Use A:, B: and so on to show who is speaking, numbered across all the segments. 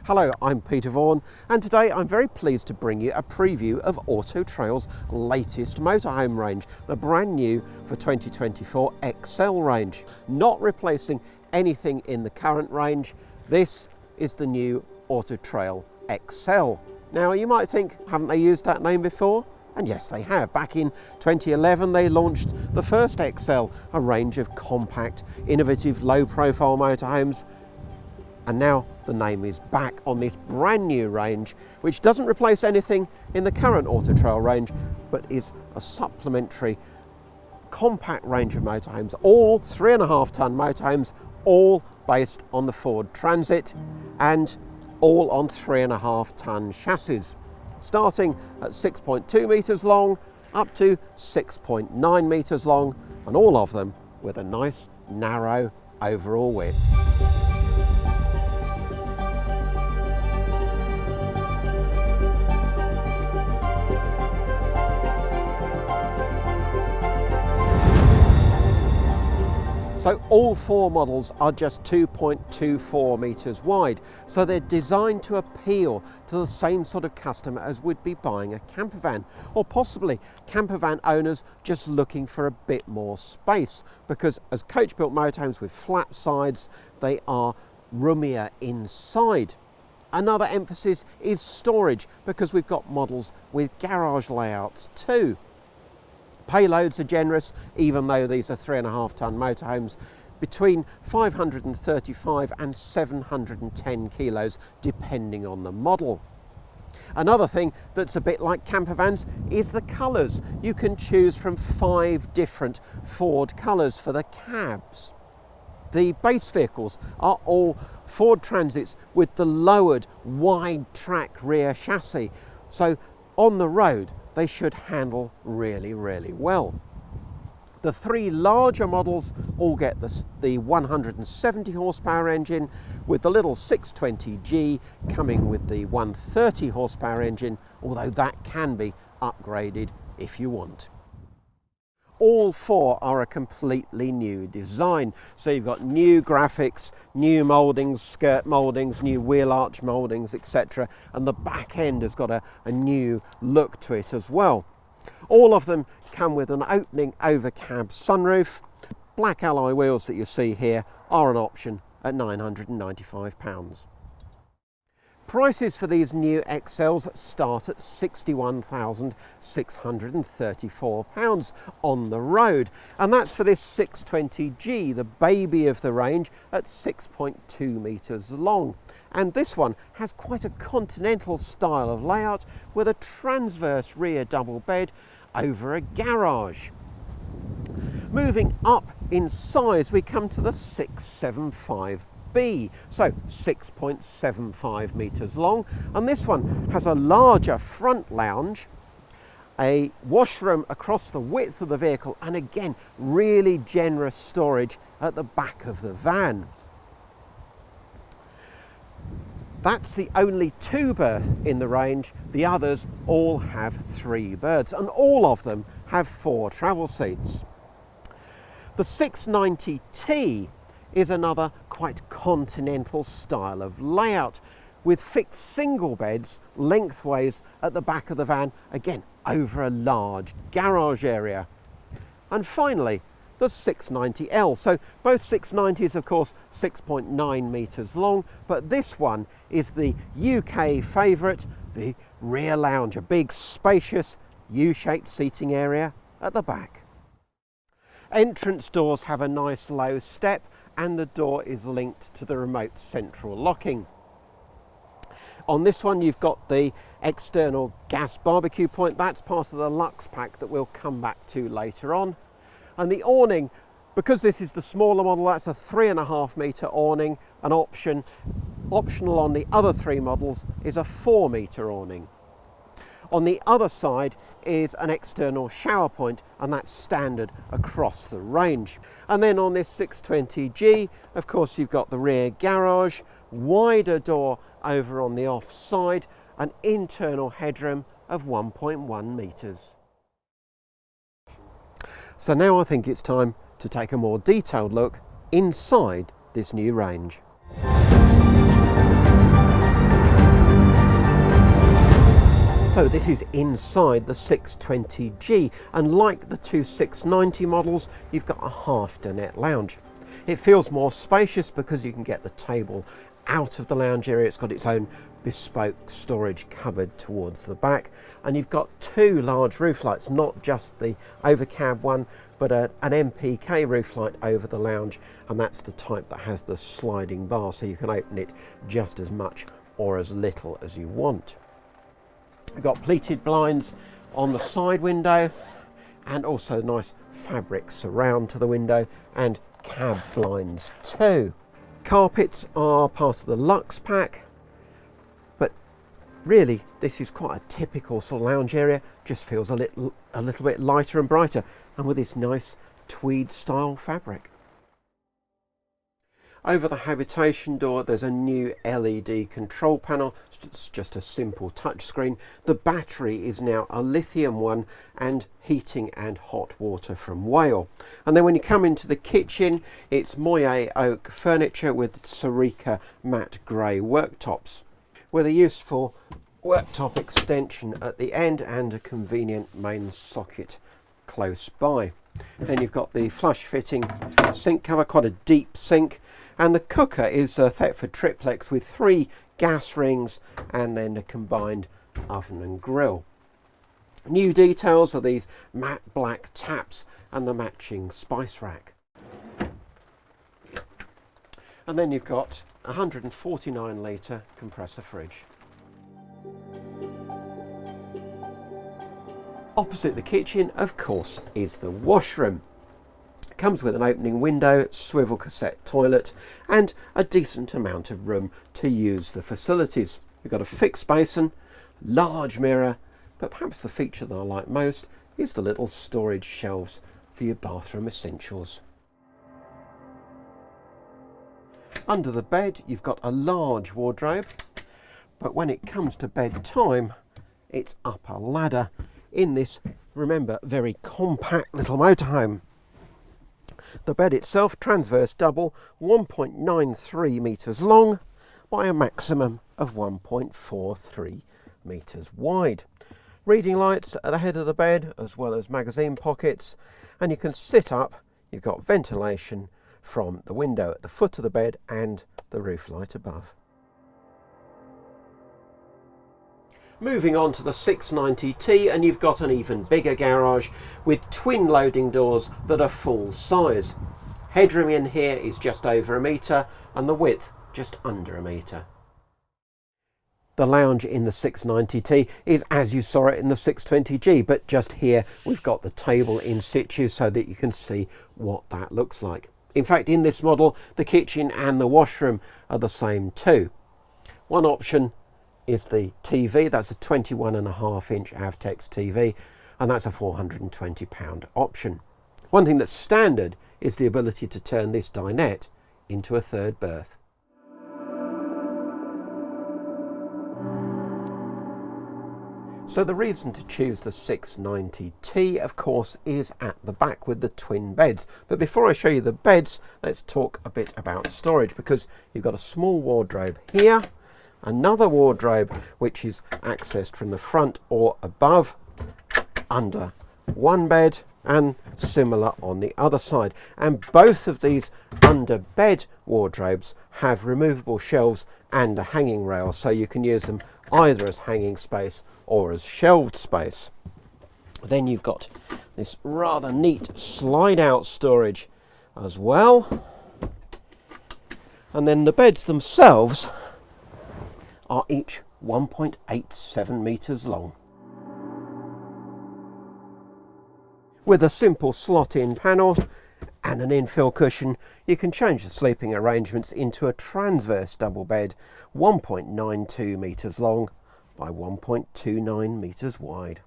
A: Hello, I'm Peter Vaughan, and today I'm very pleased to bring you a preview of Auto Trail's latest motorhome range, the brand new for 2024 Excel range. Not replacing anything in the current range, this is the new Auto Trail Excel. Now you might think, haven't they used that name before? And yes, they have. Back in 2011 they launched the first Excel, a range of compact, innovative, low-profile motorhomes. And now the name is back on this brand new range, which doesn't replace anything in the current Auto Trail range, but is a supplementary compact range of motorhomes, all 3.5 ton motorhomes, all based on the Ford Transit and all on 3.5 ton chassis, starting at 6.2 metres long up to 6.9 metres long, and all of them with a nice narrow overall width. So all four models are just 2.24 metres wide, so they're designed to appeal to the same sort of customer as would be buying a camper van, or possibly camper van owners just looking for a bit more space, because as coach-built motorhomes with flat sides, they are roomier inside. Another emphasis is storage, because we've got models with garage layouts too. Payloads are generous, even though these are 3.5 ton motorhomes, between 535 and 710 kilos, depending on the model. Another thing that's a bit like camper vans is the colours. You can choose from 5 different Ford colours for the cabs. The base vehicles are all Ford Transits with the lowered wide track rear chassis, so on the road they should handle really well. The 3 larger models all get the 170 horsepower engine, with the little 620G coming with the 130 horsepower engine, although that can be upgraded if you want. All 4 are a completely new design. So you've got new graphics, new mouldings, skirt mouldings, new wheel arch mouldings, etc. And the back end has got a new look to it as well. All of them come with an opening over cab sunroof. Black alloy wheels that you see here are an option at £995. Prices for these new Excels start at £61,634 on the road, and that's for this 620G, the baby of the range, at 6.2 metres long. And this one has quite a continental style of layout with a transverse rear double bed over a garage. Moving up in size, we come to the 675B, so 6.75 metres long, and this one has a larger front lounge, a washroom across the width of the vehicle, and again really generous storage at the back of the van. That's the only 2 berth in the range. The others all have 3 berths, and all of them have 4 travel seats. The 690T is another quite continental style of layout, with fixed single beds lengthways at the back of the van, again over a large garage area. And finally, the 690L. So both 690s, of course, 6.9 metres long, but this one is the UK favourite, the rear lounge, a big spacious U-shaped seating area at the back. Entrance doors have a nice low step, and the door is linked to the remote central locking. On this one you've got the external gas barbecue point. That's part of the Lux pack that we'll come back to later on. And the awning, because this is the smaller model, that's a 3.5 metre awning. An optional on the other 3 models is a 4 metre awning. On the other side is an external shower point, and that's standard across the range. And then on this 620G, of course, you've got the rear garage, wider door over on the off side, an internal headroom of 1.1 metres. So now I think it's time to take a more detailed look inside this new range. So this is inside the 620G, and like the two 690 models, you've got a half dinette lounge. It feels more spacious because you can get the table out of the lounge area. It's got its own bespoke storage cupboard towards the back, and you've got two large roof lights, not just the overcab one, but an MPK roof light over the lounge, and that's the type that has the sliding bar, so you can open it just as much or as little as you want. We've got pleated blinds on the side window, and also nice fabric surround to the window, and cab blinds too. Carpets are part of the Luxe pack, but really this is quite a typical sort of lounge area. Just feels a little bit lighter and brighter, and with this nice tweed style fabric. Over the habitation door there's a new LED control panel. It's just a simple touchscreen. The battery is now a lithium one, and heating and hot water from Wales. And then when you come into the kitchen, it's moire oak furniture with Sarica matte grey worktops, with a useful worktop extension at the end and a convenient main socket close by. Then you've got the flush fitting sink cover, quite a deep sink, and the cooker is a Thetford triplex with 3 gas rings and then a combined oven and grill. New details are these matte black taps and the matching spice rack. And then you've got a 149 litre compressor fridge. Opposite the kitchen, of course, is the washroom. It comes with an opening window, swivel cassette toilet, and a decent amount of room to use the facilities. You've got a fixed basin, large mirror, but perhaps the feature that I like most is the little storage shelves for your bathroom essentials. Under the bed, you've got a large wardrobe, but when it comes to bedtime, it's up a ladder in this, remember, very compact little motorhome. The bed itself, transverse double, 1.93 metres long by a maximum of 1.43 metres wide. Reading lights at the head of the bed, as well as magazine pockets, and you can sit up. You've got ventilation from the window at the foot of the bed and the roof light above. Moving on to the 690T, and you've got an even bigger garage with twin loading doors that are full size. Headroom in here is just over 1 metre and the width just under 1 metre. The lounge in the 690T is as you saw it in the 620G, but just here we've got the table in situ so that you can see what that looks like. In fact, in this model, the kitchen and the washroom are the same too. One option is the TV. That's a 21.5-inch Avtex TV, and that's a £420 option. One thing that's standard is the ability to turn this dinette into a third berth. So the reason to choose the 690T, of course, is at the back with the twin beds. But before I show you the beds, let's talk a bit about storage, because you've got a small wardrobe here, another wardrobe which is accessed from the front or above under one bed, and similar on the other side. And both of these under bed wardrobes have removable shelves and a hanging rail, so you can use them either as hanging space or as shelved space. Then you've got this rather neat slide out storage as well. And then the beds themselves are each 1.87 metres long. With a simple slot-in panel and an infill cushion, you can change the sleeping arrangements into a transverse double bed, 1.92 metres long by 1.29 metres wide.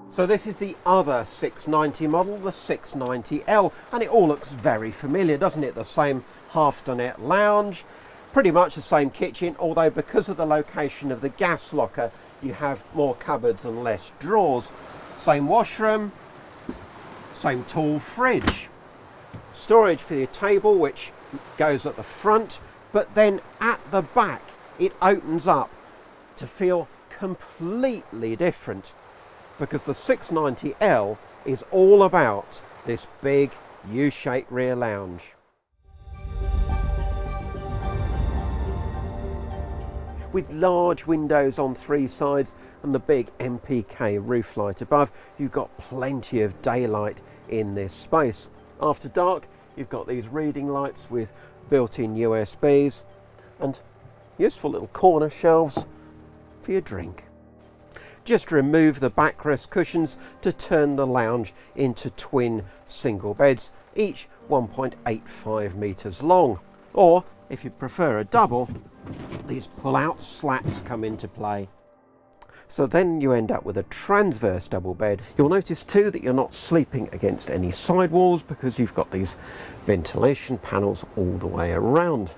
A: So this is the other 690 model, the 690L, and it all looks very familiar, doesn't it? The same half dinette lounge, pretty much the same kitchen, although because of the location of the gas locker, you have more cupboards and less drawers. Same washroom, same tall fridge. Storage for your table, which goes at the front, But then at the back, it opens up to feel completely different, because the 690L is all about this big U-shaped rear lounge. With large windows on three sides and the big MPK roof light above, you've got plenty of daylight in this space. After dark, you've got these reading lights with built-in USBs and useful little corner shelves for your drink. Just remove the backrest cushions to turn the lounge into twin single beds, each 1.85 metres long. Or, if you prefer a double, these pull-out slats come into play. So then you end up with a transverse double bed. You'll notice too that you're not sleeping against any side walls because you've got these ventilation panels all the way around.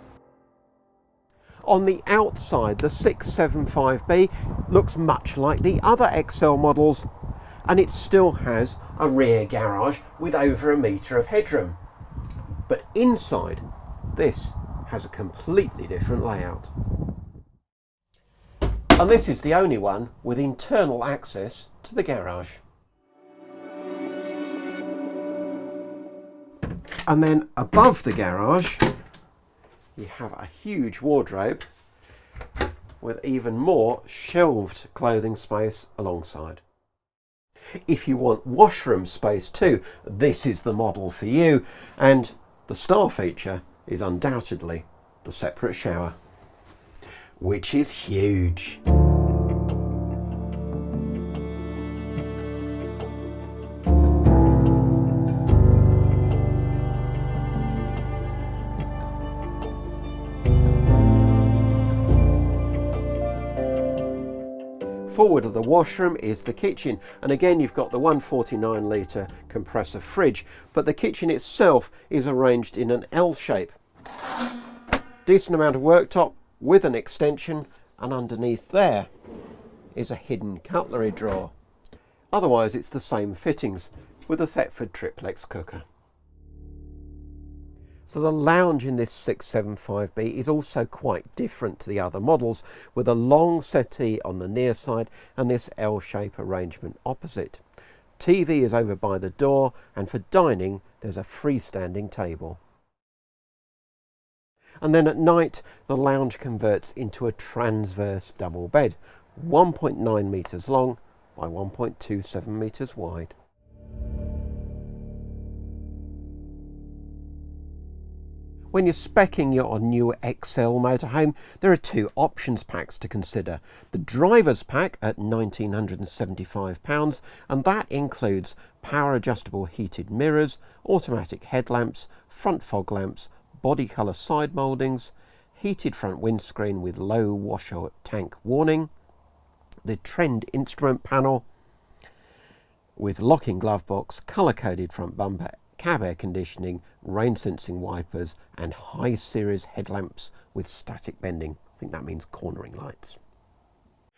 A: On the outside, the 675B looks much like the other Excel models, and it still has a rear garage with over a metre of headroom. But inside, this has a completely different layout. And this is the only one with internal access to the garage. And then above the garage, you have a huge wardrobe with even more shelved clothing space alongside. If you want washroom space too, this is the model for you, and the star feature is undoubtedly the separate shower, which is huge. Forward of the washroom is the kitchen, and again you've got the 149 litre compressor fridge, but the kitchen itself is arranged in an L shape. Decent amount of worktop with an extension, and underneath there is a hidden cutlery drawer. Otherwise it's the same fittings with a Thetford triplex cooker. So the lounge in this 675B is also quite different to the other models, with a long settee on the near side and this L-shape arrangement opposite. TV is over by the door, and for dining there's a freestanding table. And then at night the lounge converts into a transverse double bed, 1.9 metres long by 1.27 metres wide. When you're speccing your new Excel motorhome, there are two options packs to consider. The driver's pack at £1,975, and that includes power adjustable heated mirrors, automatic headlamps, front fog lamps, body colour side mouldings, heated front windscreen with low washer tank warning, the trend instrument panel with locking glove box, colour coded front bumper, cab air conditioning, rain sensing wipers and high series headlamps with static bending. I think that means cornering lights.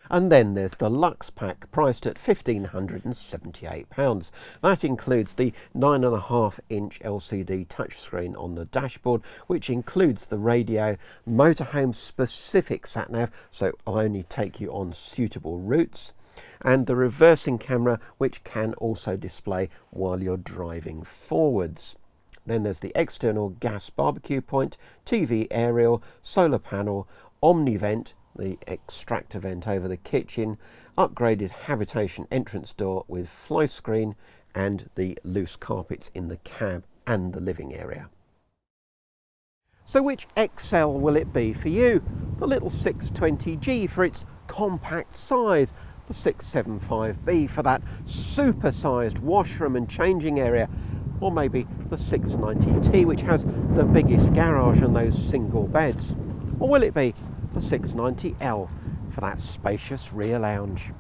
A: And then there's the Luxe pack, priced at £1,578. That includes the 9.5-inch LCD touchscreen on the dashboard, which includes the radio, motorhome specific sat-nav, so I'll only take you on suitable routes, and the reversing camera, which can also display while you're driving forwards. Then there's the external gas barbecue point, TV aerial, solar panel, omni-vent, the extractor vent over the kitchen, upgraded habitation entrance door with fly screen, and the loose carpets in the cab and the living area. So which Excel will it be for you? The little 620G for its compact size, the 675B for that super-sized washroom and changing area, or maybe the 690T, which has the biggest garage and those single beds? Or will it be the 690L for that spacious rear lounge?